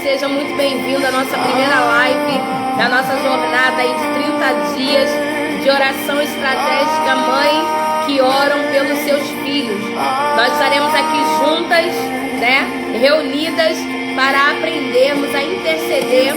seja muito bem-vindo à nossa primeira live da nossa jornada aí de 30 dias de oração estratégica Mãe que oram pelos seus filhos. Nós estaremos aqui juntas, reunidas para aprendermos a interceder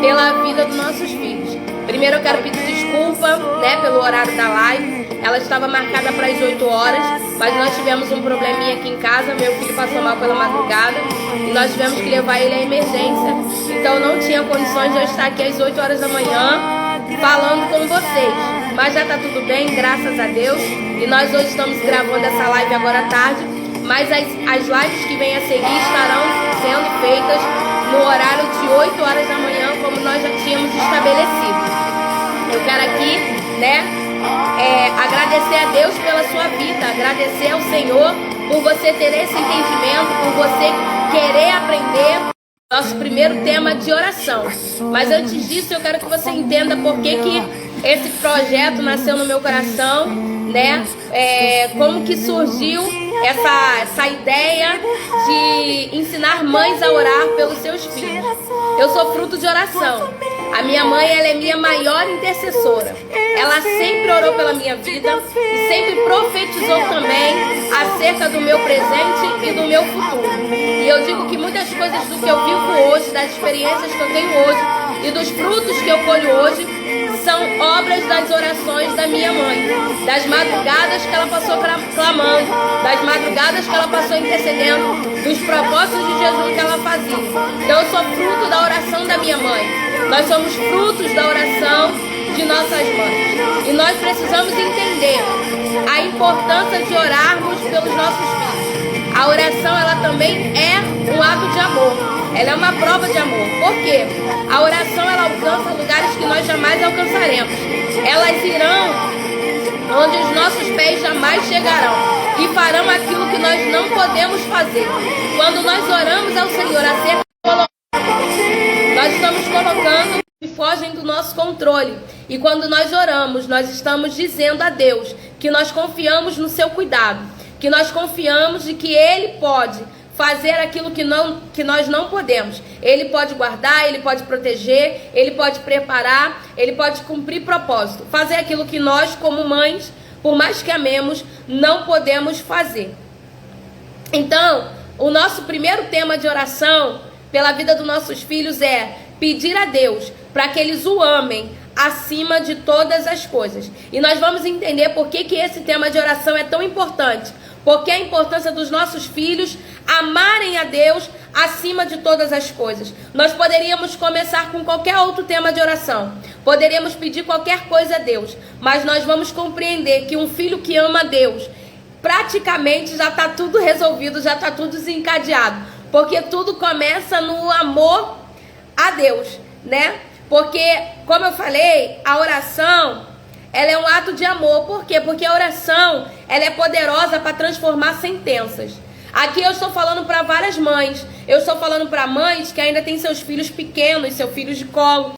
pela vida dos nossos filhos. Primeiro eu quero pedir desculpa, pelo horário da live. Ela estava marcada para as 8 horas, mas nós tivemos um probleminha aqui em casa. Meu filho passou mal pela madrugada e nós tivemos que levar ele à emergência. Então eu não tinha condições de eu estar aqui às 8 horas da manhã falando com vocês. Mas já está tudo bem, graças a Deus. E nós hoje estamos gravando essa live agora à tarde. Mas as lives que vêm a seguir estarão sendo feitas no horário de 8 horas da manhã, como nós já tínhamos estabelecido. Eu quero aqui, agradecer a Deus pela sua vida, agradecer ao Senhor por você ter esse entendimento, por você querer aprender nosso primeiro tema de oração. Mas antes disso, eu quero que você entenda por que esse projeto nasceu no meu coração, como que surgiu essa ideia de ensinar mães a orar pelos seus filhos. Eu sou fruto de oração. A minha mãe, ela é minha maior intercessora. Ela sempre orou pela minha vida e sempre profetizou também acerca do meu presente e do meu futuro. E eu digo que muitas coisas do que eu vivo hoje, das experiências que eu tenho hoje e dos frutos que eu colho hoje, são obras das orações da minha mãe, das madrugadas que ela passou clamando, das madrugadas que ela passou intercedendo, dos propósitos de jejum que ela fazia. Então eu sou fruto da oração da minha mãe. Nós somos frutos da oração de nossas mães. E nós precisamos entender a importância de orarmos pelos nossos filhos. A oração, ela também é um ato de amor. Ela é uma prova de amor. Por quê? A oração, ela alcança lugares que nós jamais alcançaremos. Elas irão onde os nossos pés jamais chegarão e farão aquilo que nós não podemos fazer. Quando nós oramos ao Senhor acerca do nós estamos colocando que fogem do nosso controle. E quando nós oramos, nós estamos dizendo a Deus que nós confiamos no seu cuidado, que nós confiamos de que Ele pode fazer aquilo que nós não podemos. Ele pode guardar, Ele pode proteger, Ele pode preparar, Ele pode cumprir propósito. Fazer aquilo que nós, como mães, por mais que amemos, não podemos fazer. Então, o nosso primeiro tema de oração pela vida dos nossos filhos é pedir a Deus para que eles o amem acima de todas as coisas. E nós vamos entender por que esse tema de oração é tão importante. Porque a importância dos nossos filhos amarem a Deus acima de todas as coisas. Nós poderíamos começar com qualquer outro tema de oração. Poderíamos pedir qualquer coisa a Deus. Mas nós vamos compreender que um filho que ama a Deus, praticamente já está tudo resolvido, já está tudo desencadeado. Porque tudo começa no amor a Deus, Porque, como eu falei, a oração, ela é um ato de amor. Por quê? Porque a oração, ela é poderosa para transformar sentenças. Aqui eu estou falando para várias mães. Eu estou falando para mães que ainda têm seus filhos pequenos, seus filhos de colo.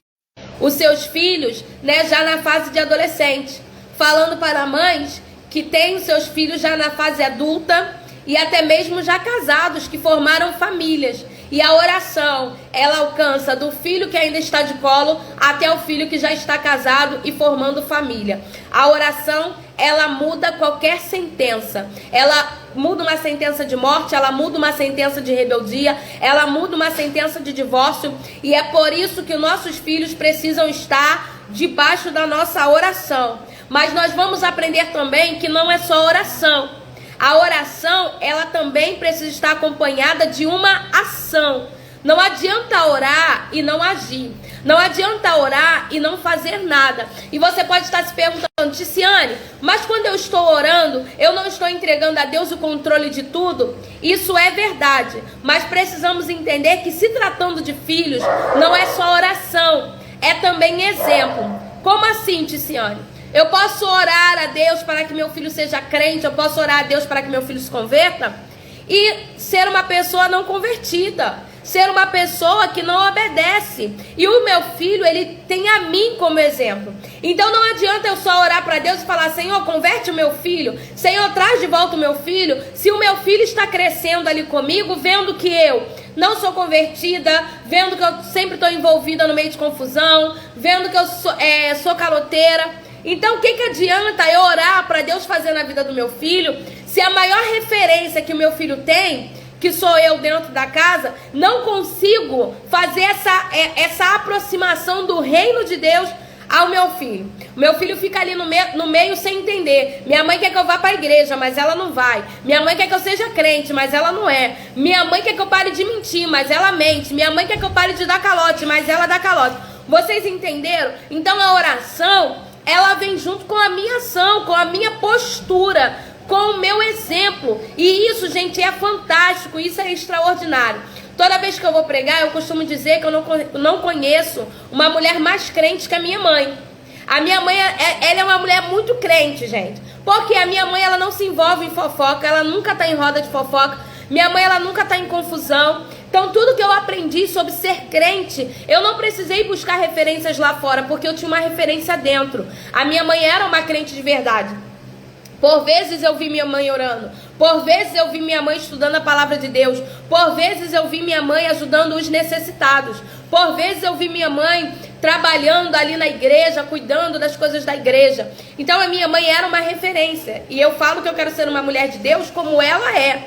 Os seus filhos, já na fase de adolescente. Falando para mães que têm os seus filhos já na fase adulta e até mesmo já casados, que formaram famílias. E a oração, ela alcança do filho que ainda está de colo até o filho que já está casado e formando família. A oração, ela muda qualquer sentença. Ela muda uma sentença de morte, ela muda uma sentença de rebeldia, ela muda uma sentença de divórcio. E é por isso que nossos filhos precisam estar debaixo da nossa oração. Mas nós vamos aprender também que não é só oração. A oração, ela também precisa estar acompanhada de uma ação. Não adianta orar e não agir. Não adianta orar e não fazer nada. E você pode estar se perguntando, Ticiane, mas quando eu estou orando, eu não estou entregando a Deus o controle de tudo? Isso é verdade. Mas precisamos entender que, se tratando de filhos, não é só oração, é também exemplo. Como assim, Ticiane? Eu posso orar a Deus para que meu filho seja crente, eu posso orar a Deus para que meu filho se converta e ser uma pessoa não convertida, ser uma pessoa que não obedece. E o meu filho, ele tem a mim como exemplo. Então não adianta eu só orar para Deus e falar: Senhor, converte o meu filho, Senhor, traz de volta o meu filho, se o meu filho está crescendo ali comigo, vendo que eu não sou convertida, vendo que eu sempre estou envolvida no meio de confusão, vendo que eu sou caloteira. Então o que adianta eu orar para Deus fazer na vida do meu filho, se a maior referência que o meu filho tem, que sou eu dentro da casa, não consigo fazer essa aproximação do reino de Deus ao meu filho. O meu filho fica ali no meio sem entender. Minha mãe quer que eu vá para a igreja, mas ela não vai. Minha mãe quer que eu seja crente, mas ela não é. Minha mãe quer que eu pare de mentir, mas ela mente. Minha mãe quer que eu pare de dar calote, mas ela dá calote. Vocês entenderam? Então a oração, ela vem junto com a minha ação, com a minha postura, com o meu exemplo. E isso, gente, é fantástico, isso é extraordinário. Toda vez que eu vou pregar, eu costumo dizer que eu não conheço uma mulher mais crente que a minha mãe. A minha mãe, ela é uma mulher muito crente, gente. Porque a minha mãe, ela não se envolve em fofoca, ela nunca está em roda de fofoca. Minha mãe, ela nunca está em confusão. Então tudo que eu aprendi sobre ser crente, eu não precisei buscar referências lá fora, porque eu tinha uma referência dentro. A minha mãe era uma crente de verdade. Por vezes eu vi minha mãe orando, por vezes eu vi minha mãe estudando a palavra de Deus, por vezes eu vi minha mãe ajudando os necessitados, por vezes eu vi minha mãe trabalhando ali na igreja, cuidando das coisas da igreja. Então a minha mãe era uma referência, e eu falo que eu quero ser uma mulher de Deus como ela é,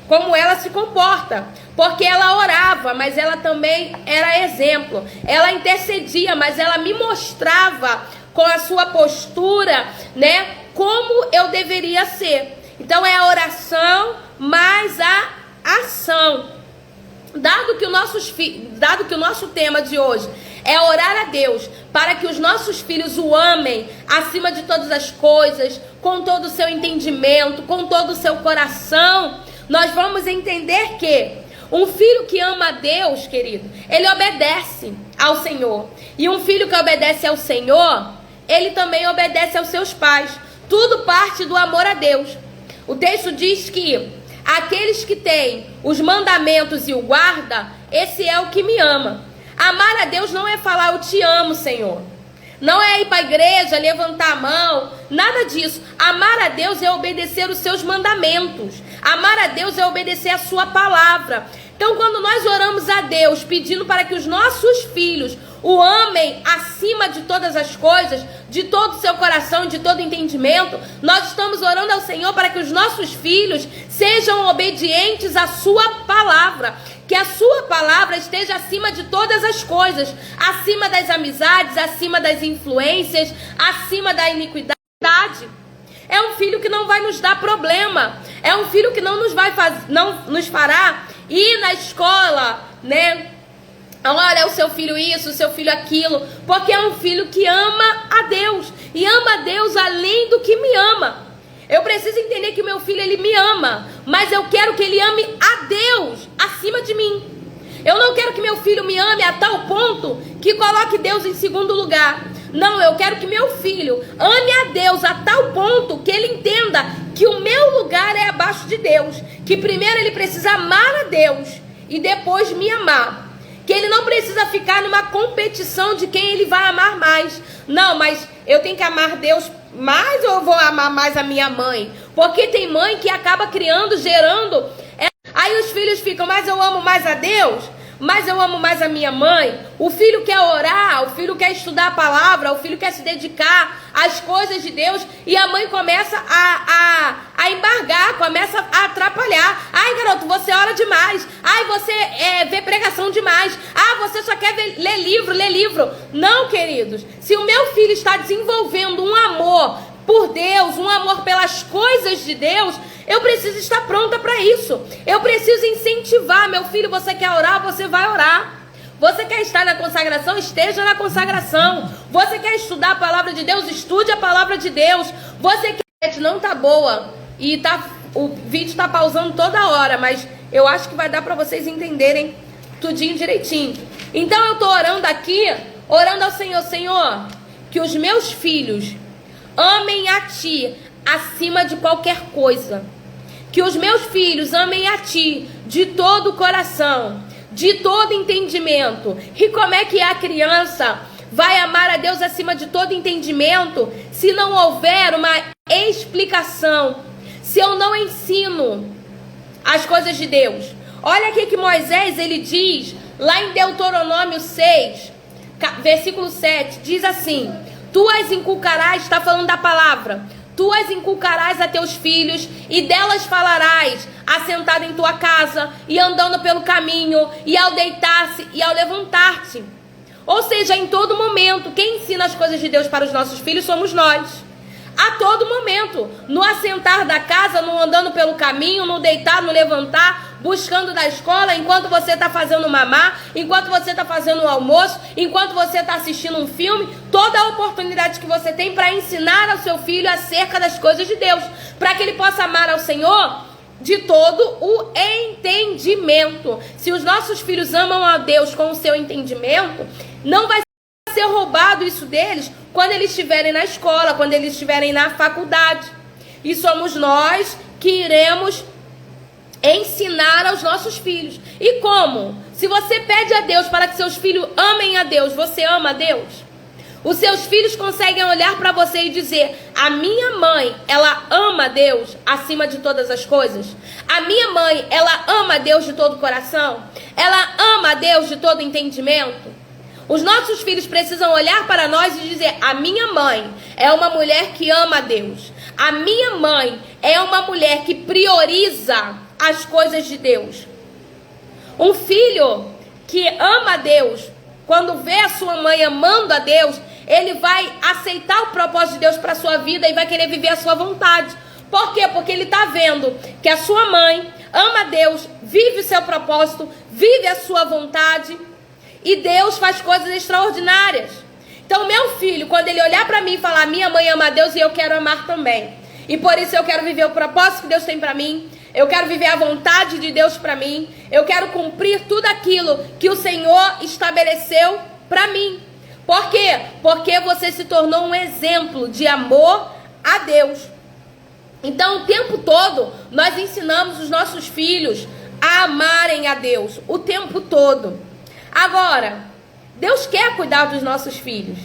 como ela se comporta, porque ela orava, mas ela também era exemplo, ela intercedia, mas ela me mostrava com a sua postura, né, como eu deveria ser. Então é a oração mais a ação. Dado que o nosso tema de hoje é orar a Deus para que os nossos filhos o amem acima de todas as coisas, com todo o seu entendimento, com todo o seu coração, nós vamos entender que um filho que ama a Deus, querido, ele obedece ao Senhor. E um filho que obedece ao Senhor, ele também obedece aos seus pais. Tudo parte do amor a Deus. O texto diz que aqueles que têm os mandamentos e o guarda, esse é o que me ama. Amar a Deus não é falar eu te amo, Senhor. Não é ir para a igreja, levantar a mão, nada disso. Amar a Deus é obedecer os seus mandamentos. Amar a Deus é obedecer a sua palavra. Então, quando nós oramos a Deus, pedindo para que os nossos filhos o amem acima de todas as coisas, de todo o seu coração, de todo entendimento, nós estamos orando ao Senhor para que os nossos filhos sejam obedientes à sua palavra. Que a sua palavra esteja acima de todas as coisas, acima das amizades, acima das influências, acima da iniquidade. É um filho que não vai nos dar problema. É um filho que não nos fará ir na escola, né? Olha, o seu filho isso, o seu filho aquilo. Porque é um filho que ama a Deus. E ama a Deus além do que me ama. Eu preciso entender que o meu filho, ele me ama. Mas eu quero que ele ame a Deus acima de mim. Eu não quero que meu filho me ame a tal ponto que coloque Deus em segundo lugar. Não, eu quero que meu filho ame a Deus a tal ponto que ele entenda que o meu lugar é abaixo de Deus. Que primeiro ele precisa amar a Deus e depois me amar. Que ele não precisa ficar numa competição de quem ele vai amar mais. Não, mas eu tenho que amar Deus mais ou eu vou amar mais a minha mãe? Porque tem mãe que acaba criando, gerando. Aí os filhos ficam, mas eu amo mais a Deus? Mas eu amo mais a minha mãe? O filho quer orar, o filho quer estudar a palavra, o filho quer se dedicar às coisas de Deus e a mãe começa a embargar, começa a atrapalhar. Ai, garoto, você ora demais. Ai, você vê pregação demais. Ah, você só quer ler livro. Não, queridos. Se o meu filho está desenvolvendo um amor por Deus, um amor pelas coisas de Deus, eu preciso estar pronta para isso. Eu preciso incentivar. Meu filho, você quer orar? Você vai orar. Você quer estar na consagração? Esteja na consagração. Você quer estudar a palavra de Deus? Estude a palavra de Deus. Você quer... Não tá boa e o vídeo tá pausando toda hora, mas eu acho que vai dar para vocês entenderem tudinho direitinho. Então eu tô orando aqui, orando ao Senhor. Senhor, que os meus filhos amem a Ti acima de qualquer coisa. Que os meus filhos amem a Ti de todo o coração, de todo entendimento. E como é que a criança vai amar a Deus acima de todo entendimento se não houver uma explicação, se eu não ensino as coisas de Deus? Olha aqui que Moisés, ele diz, lá em Deuteronômio 6, versículo 7, diz assim: tu as inculcarás, está falando da palavra, tu as inculcarás a teus filhos, e delas falarás, assentado em tua casa, e andando pelo caminho, e ao deitar-se, e ao levantar-te. Ou seja, em todo momento, quem ensina as coisas de Deus para os nossos filhos somos nós. A todo momento, no assentar da casa, no andando pelo caminho, no deitar, no levantar, buscando da escola, enquanto você está fazendo mamá, enquanto você está fazendo o almoço, enquanto você está assistindo um filme, toda a oportunidade que você tem para ensinar ao seu filho acerca das coisas de Deus, para que ele possa amar ao Senhor de todo o entendimento. Se os nossos filhos amam a Deus com o seu entendimento, não vai ser roubado isso deles quando eles estiverem na escola, quando eles estiverem na faculdade. E somos nós que iremos ensinar aos nossos filhos. E como? Se você pede a Deus para que seus filhos amem a Deus, você ama a Deus? Os seus filhos conseguem olhar para você e dizer: a minha mãe, ela ama a Deus acima de todas as coisas? A minha mãe, ela ama a Deus de todo o coração? Ela ama a Deus de todo entendimento? Os nossos filhos precisam olhar para nós e dizer: a minha mãe é uma mulher que ama a Deus. A minha mãe é uma mulher que prioriza as coisas de Deus. Um filho que ama a Deus, quando vê a sua mãe amando a Deus, ele vai aceitar o propósito de Deus para a sua vida e vai querer viver a sua vontade. Por quê? Porque ele está vendo que a sua mãe ama a Deus, vive o seu propósito, vive a sua vontade. E Deus faz coisas extraordinárias. Então, meu filho, quando ele olhar para mim e falar: minha mãe ama a Deus e eu quero amar também, e por isso eu quero viver o propósito que Deus tem para mim, eu quero viver a vontade de Deus para mim, eu quero cumprir tudo aquilo que o Senhor estabeleceu para mim. Por quê? Porque você se tornou um exemplo de amor a Deus. Então, o tempo todo, nós ensinamos os nossos filhos a amarem a Deus, o tempo todo. Agora, Deus quer cuidar dos nossos filhos.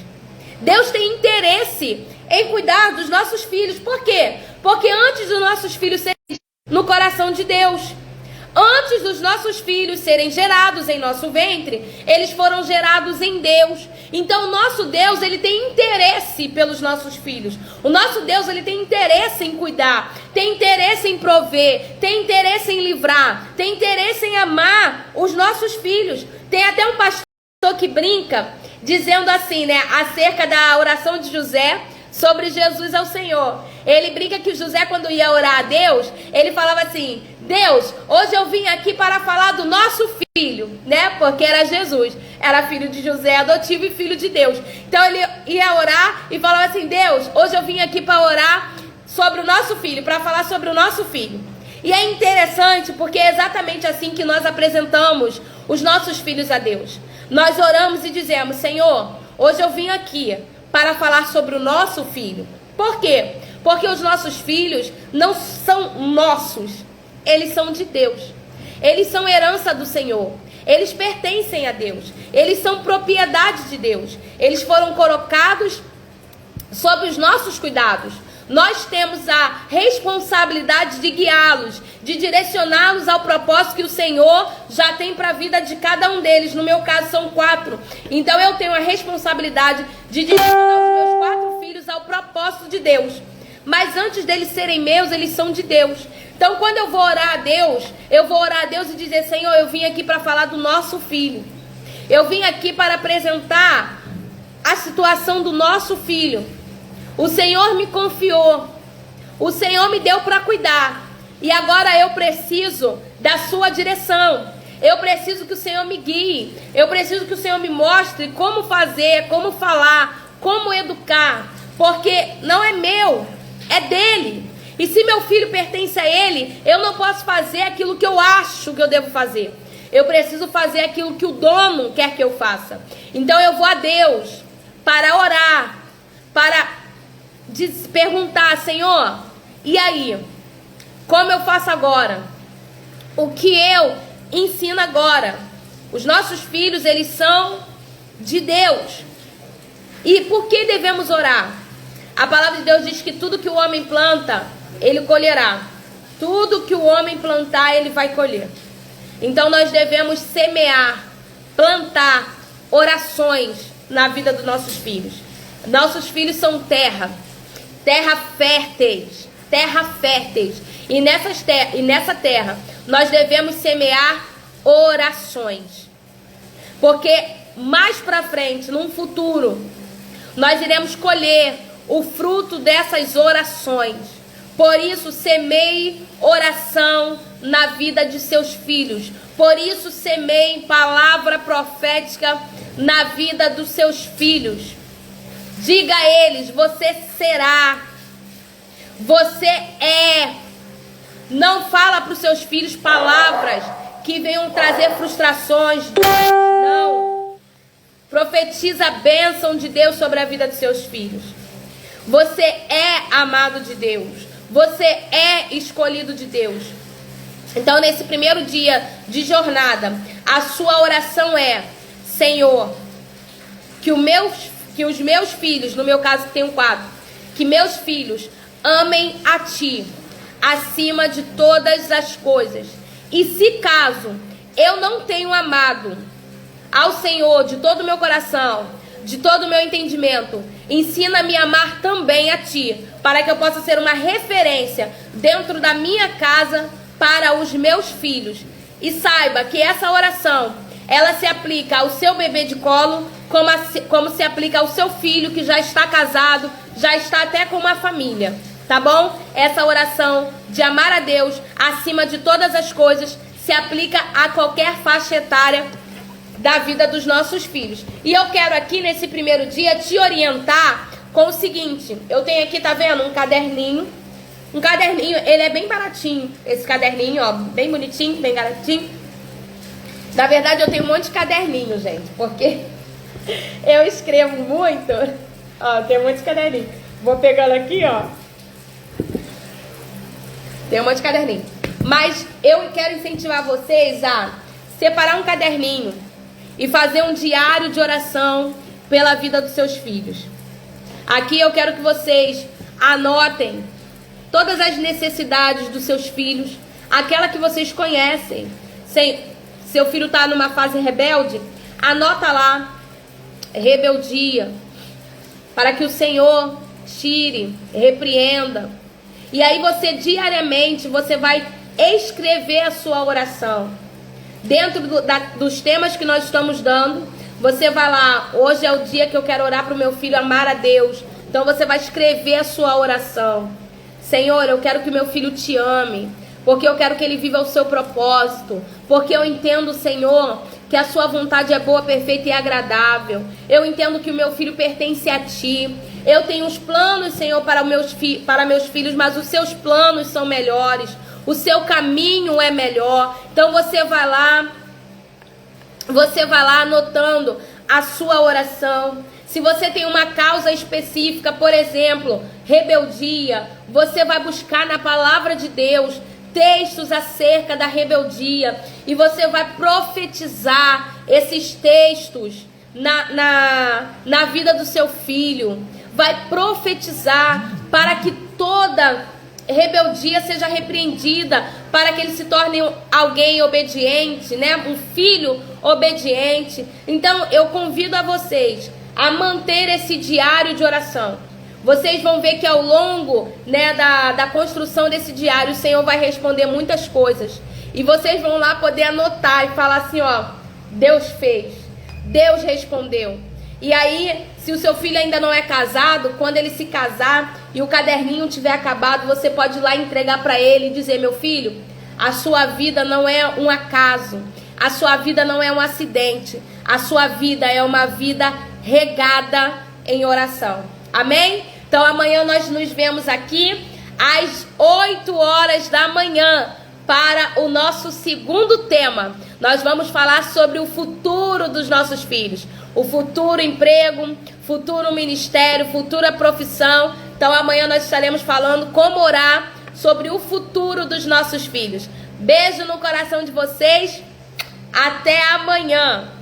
Deus tem interesse em cuidar dos nossos filhos. Por quê? Porque antes dos nossos filhos serem no coração de Deus, antes dos nossos filhos serem gerados em nosso ventre, eles foram gerados em Deus. Então o nosso Deus, ele tem interesse pelos nossos filhos. O nosso Deus, ele tem interesse em cuidar, tem interesse em prover, tem interesse em livrar, tem interesse em amar os nossos filhos. Tem até um pastor que brinca, dizendo assim, né, acerca da oração de José sobre Jesus ao Senhor. Ele brinca que José, quando ia orar a Deus, ele falava assim: Deus, hoje eu vim aqui para falar do nosso filho, né? Porque era Jesus, era filho de José adotivo e filho de Deus. Então ele ia orar e falava assim: Deus, hoje eu vim aqui para orar sobre o nosso filho, para falar sobre o nosso filho. E é interessante porque é exatamente assim que nós apresentamos os nossos filhos a Deus. Nós oramos e dizemos: Senhor, hoje eu vim aqui para falar sobre o nosso filho. Por quê? Porque os nossos filhos não são nossos, eles são de Deus. Eles são herança do Senhor. Eles pertencem a Deus. Eles são propriedade de Deus. Eles foram colocados sob os nossos cuidados. Nós temos a responsabilidade de guiá-los, de direcioná-los ao propósito que o Senhor já tem para a vida de cada um deles. No meu caso são 4. Então eu tenho a responsabilidade de direcionar os meus 4 filhos ao propósito de Deus. Mas antes deles serem meus, eles são de Deus. Então quando eu vou orar a Deus, eu vou orar a Deus e dizer: Senhor, eu vim aqui para falar do nosso filho. Eu vim aqui para apresentar a situação do nosso filho. O Senhor me confiou, o Senhor me deu para cuidar, e agora eu preciso da sua direção. Eu preciso que o Senhor me guie, eu preciso que o Senhor me mostre como fazer, como falar, como educar, porque não é meu, é dele. E se meu filho pertence a ele, eu não posso fazer aquilo que eu acho que eu devo fazer. Eu preciso fazer aquilo que o dono quer que eu faça. Então eu vou a Deus para orar, para perguntar: Senhor, e aí? Como eu faço agora? O que eu ensino agora? Os nossos filhos, eles são de Deus. E por que devemos orar? A palavra de Deus diz que tudo que o homem planta, ele colherá. Tudo que o homem plantar, ele vai colher. Então nós devemos semear, plantar orações na vida dos nossos filhos. Nossos filhos são terra férteis. E nessa terra nós devemos semear orações. Porque mais para frente, num futuro, nós iremos colher o fruto dessas orações. Por isso, semeie oração na vida de seus filhos. Por isso, semeie palavra profética na vida dos seus filhos. Diga a eles: você será, você é. Não fala para os seus filhos palavras que venham trazer frustrações. Não. Profetiza a bênção de Deus sobre a vida dos seus filhos. Você é amado de Deus. Você é escolhido de Deus. Então, nesse primeiro dia de jornada, a sua oração é: Senhor, que os meus filhos, no meu caso tenho 4, que meus filhos amem a Ti acima de todas as coisas. E se caso eu não tenho amado ao Senhor de todo o meu coração, de todo o meu entendimento, ensina-me a amar também a Ti, para que eu possa ser uma referência dentro da minha casa para os meus filhos. E saiba que essa oração, ela se aplica ao seu bebê de colo, como se aplica ao seu filho que já está casado, já está até com uma família, tá bom? Essa oração de amar a Deus acima de todas as coisas se aplica a qualquer faixa etária da vida dos nossos filhos. E eu quero aqui nesse primeiro dia te orientar com o seguinte: eu tenho aqui, tá vendo, um caderninho, ele é bem baratinho, esse caderninho, ó, bem bonitinho, bem baratinho. Na verdade eu tenho um monte de caderninho, gente, porque eu escrevo muito. Ó, tem um monte de caderninho. Vou pegando aqui, ó. Tem um monte de caderninho. Mas eu quero incentivar vocês a separar um caderninho e fazer um diário de oração pela vida dos seus filhos. Aqui eu quero que vocês anotem todas as necessidades dos seus filhos, aquela que vocês conhecem. Seu filho está numa fase rebelde, anota lá, rebeldia, para que o Senhor tire, repreenda. E aí você diariamente, você vai escrever a sua oração. Dentro dos temas que nós estamos dando, você vai lá: hoje é o dia que eu quero orar para o meu filho amar a Deus. Então você vai escrever a sua oração. Senhor, eu quero que meu filho te ame, porque eu quero que ele viva o seu propósito, porque eu entendo, Senhor, que a sua vontade é boa, perfeita e agradável. Eu entendo que o meu filho pertence a Ti. Eu tenho os planos, Senhor, para meus filhos, mas os seus planos são melhores. O seu caminho é melhor. Então você vai lá anotando a sua oração. Se você tem uma causa específica, por exemplo, rebeldia, você vai buscar na palavra de Deus textos acerca da rebeldia e você vai profetizar esses textos na vida do seu filho. Vai profetizar para que toda rebeldia seja repreendida, para que ele se torne alguém obediente, né? Um filho obediente. Então eu convido a vocês a manter esse diário de oração. Vocês vão ver que ao longo, né, da construção desse diário, o Senhor vai responder muitas coisas. E vocês vão lá poder anotar e falar assim, ó: Deus fez, Deus respondeu. E aí, se o seu filho ainda não é casado, quando ele se casar e o caderninho tiver acabado, você pode ir lá entregar para ele e dizer: meu filho, a sua vida não é um acaso, a sua vida não é um acidente, a sua vida é uma vida regada em oração. Amém? Então amanhã nós nos vemos aqui às 8 horas da manhã para o nosso segundo tema. Nós vamos falar sobre o futuro dos nossos filhos. O futuro emprego, futuro ministério, futura profissão. Então amanhã nós estaremos falando como orar sobre o futuro dos nossos filhos. Beijo no coração de vocês. Até amanhã.